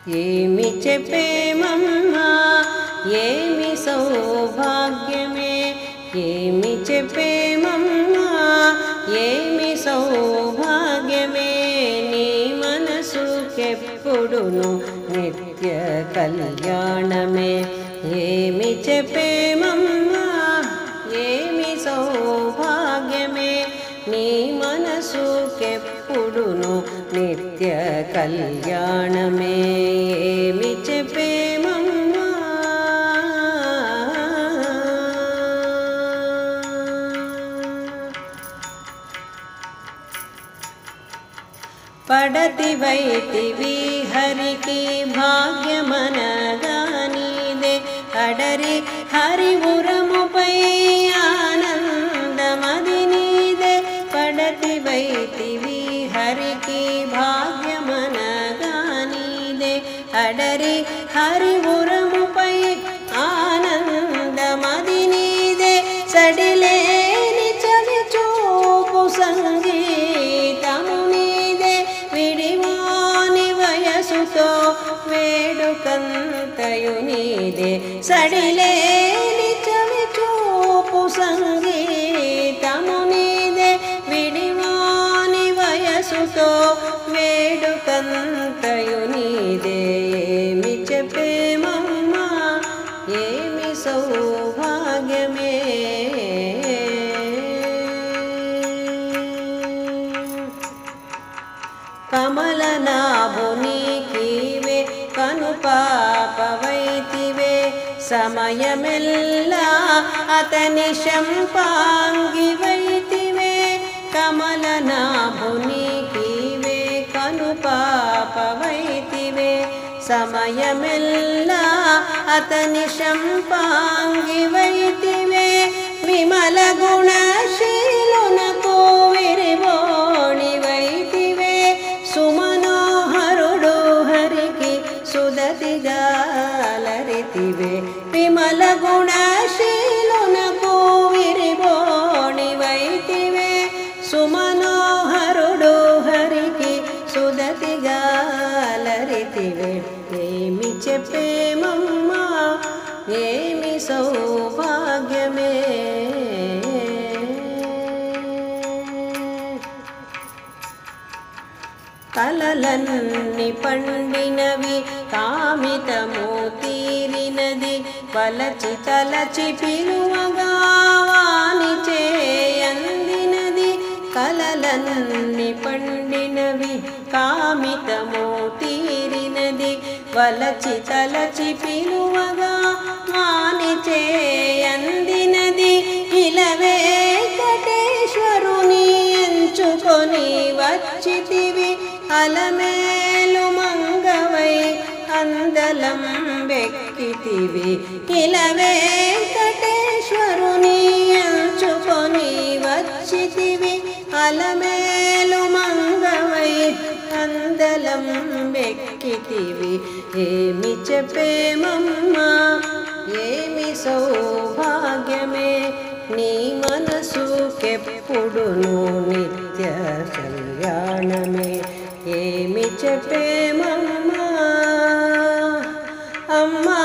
ఏమి చెప్పేమమ్మా ఏమి సౌభాగ్యమే, ఏమి చెప్పేమమ్మా ఏమి సౌభాగ్యమే, నీ మనసుకెప్పుడును నిత్య కళ్యాణమే. ఏమి చెప్పేమమ్మా ఏమి సౌభాగ్యమే, నీ మనసుకెప్పుడును నిత్య కళ్యాణమే. ఏమి చెప్పేమమ్మా పడతి వైతివి హరికి భాగ్యమనగా నీదే, అడరి హరివురముపై ఆనందమది నీదే. పడతి వైతివి హరికి భాగ్యమనగా నీదే, అడరి హరివురముపై ఆనందమది నీదే. సడిలేని చవిచూపు సంగీతము నీదే, విడివాని వయసుతో వేడుకంతయు నీదే. సడిలేని చవిచూపు సంగీతము నీదే, విడివాని వయసుతో వేడుకంతయు నీదే. ఏమి చెప్పేమమ్మా ఏమి సౌభాగ్యమే, కమలనాభునికివే కనుపాపవైతివే, సమయమెల్లా అతని శంపాంగివైతివే. కమలనాభునికివే కనుపాపవైతివే, సమయమెల్లా అతని శంపాంగివైతివే. విమల గుణశీలునకు విరిబోణివైతివే, సుమనోహరుడు హరికి సుదతిగా లరితివే. విమల గుణశీలునకు విరిబోణివైతివే, సుమనోహరుడు హరికి సుదతిగా లరితివే. ఏమి చెప్పేమమ్మా ఏమి సౌభాగ్యమే, కలలన్నీ పండినవి కామితము తీరినది, వలచి తలచి పిలువగా వాని చేయందినది. కలలన్నీ పండినవి కామితము తీరినది, వలచి తలచి పిలువగా వాని చేయందినది. ఇలవే వెంకటేశ్వరుని ఎంచుకొని వచ్చితివి, అలమేలు మంగవై అందలం వెక్కితివి. ఇలవే వెంకటేశ్వరుని ఎంచుకొని వచ్చితివి, అలమేలు మంగవై అందలం వెక్కితివి. ఏమి చెప్పేమమ్మా ఏమి సౌభాగ్యమే, నీ మనసుకెప్పుడును నిత్య కళ్యాణమే. ఏమి చెప్పేమమ్మా అమ్మా